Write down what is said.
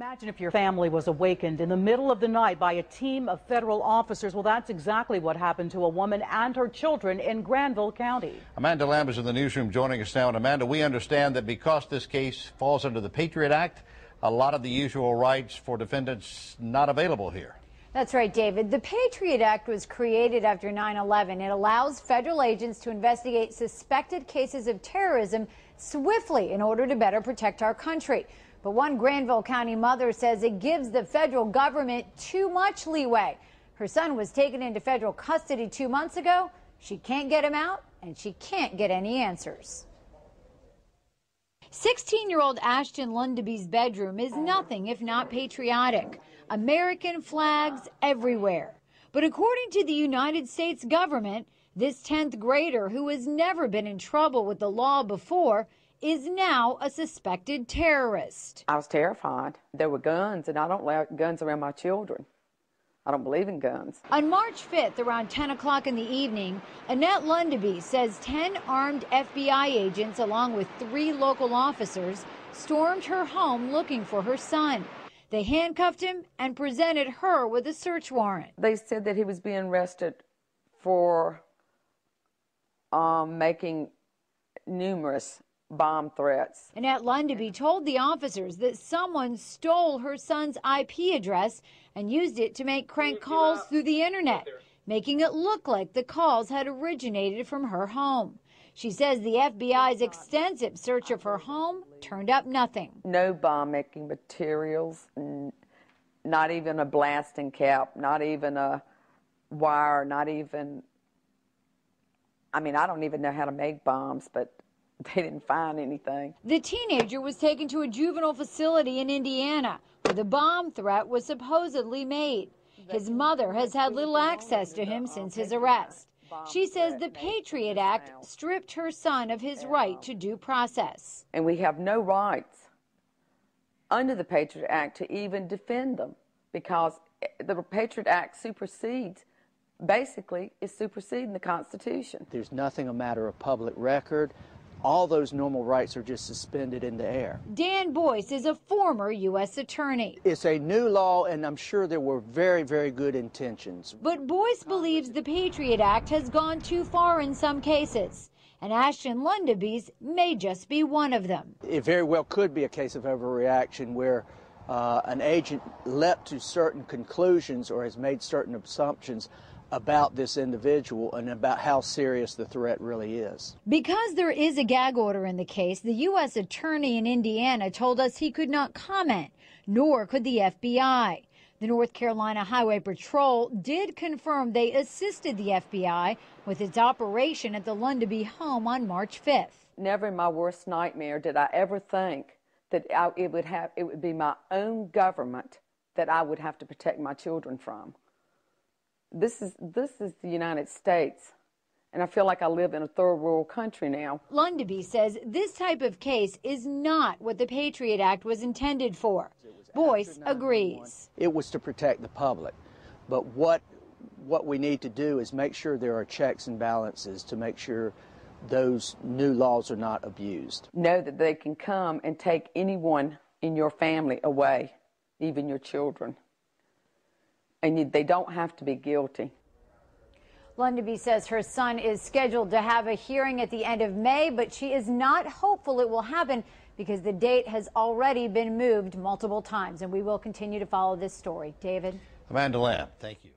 Imagine if your family was awakened in the middle of the night by a team of federal officers. Well, that's exactly what happened to a woman and her children in Granville County. Amanda Lamb is in the newsroom joining us now. And Amanda, we understand that because this case falls under the Patriot Act, a lot of the usual rights for defendants not available here. That's right, David. The Patriot Act was created after 9/11. It allows federal agents to investigate suspected cases of terrorism swiftly in order to better protect our country. But one Granville County mother says it gives the federal government too much leeway. Her son was taken into federal custody 2 months ago. She can't get him out, and she can't get any answers. 16-year-old Ashton Lundeby's bedroom is nothing if not patriotic. American flags everywhere. But according to the United States government, this 10th grader, who has never been in trouble with the law before, is now a suspected terrorist. I was terrified. There were guns, and I don't like guns around my children. I don't believe in guns. On March 5th, around 10 o'clock in the evening, Annette Lundeby says 10 armed FBI agents, along with 3 local officers, stormed her home looking for her son. They handcuffed him and presented her with a search warrant. They said that he was being arrested for making numerous bomb threats. Annette Lundeby told the officers that someone stole her son's IP address and used it to make crank calls through the internet, making it look like the calls had originated from her home. She says the FBI's extensive search of her home turned up nothing. No bomb-making materials, not even a blasting cap, not even a wire, not even, I mean, I don't even know how to make bombs, but they didn't find anything. The teenager was taken to a juvenile facility in Indiana, where the bomb threat was supposedly made. His mother has had little access to him since his arrest. She says the Patriot Act stripped her son of his right to due process. And we have no rights under the Patriot Act to even defend them, because the Patriot Act supersedes, basically, is superseding the Constitution. There's nothing a matter of public record. All those normal rights are just suspended in the air. Dan Boyce is a former U.S. attorney. It's a new law, and I'm sure there were very, very good intentions. But Boyce believes the Patriot Act has gone too far in some cases, and Ashton Lundeby's may just be one of them. It very well could be a case of overreaction where an agent leapt to certain conclusions or has made certain assumptions about this individual and about how serious the threat really is. Because there is a gag order in the case, the U.S. attorney in Indiana told us he could not comment, nor could the FBI. The North Carolina Highway Patrol did confirm they assisted the FBI with its operation at the Lundeby home on March 5th. Never in my worst nightmare did I ever think that it would be my own government that I would have to protect my children from. This is the United States, and I feel like I live in a third world country now. Lundeby says this type of case is not what the Patriot Act was intended for. Boyce agrees. It was to protect the public, but what we need to do is make sure there are checks and balances to make sure those new laws are not abused. Know that they can come and take anyone in your family away, even your children. And they don't have to be guilty. Lundeby says her son is scheduled to have a hearing at the end of May, but she is not hopeful it will happen because the date has already been moved multiple times. And we will continue to follow this story. David? Amanda Lamb, thank you.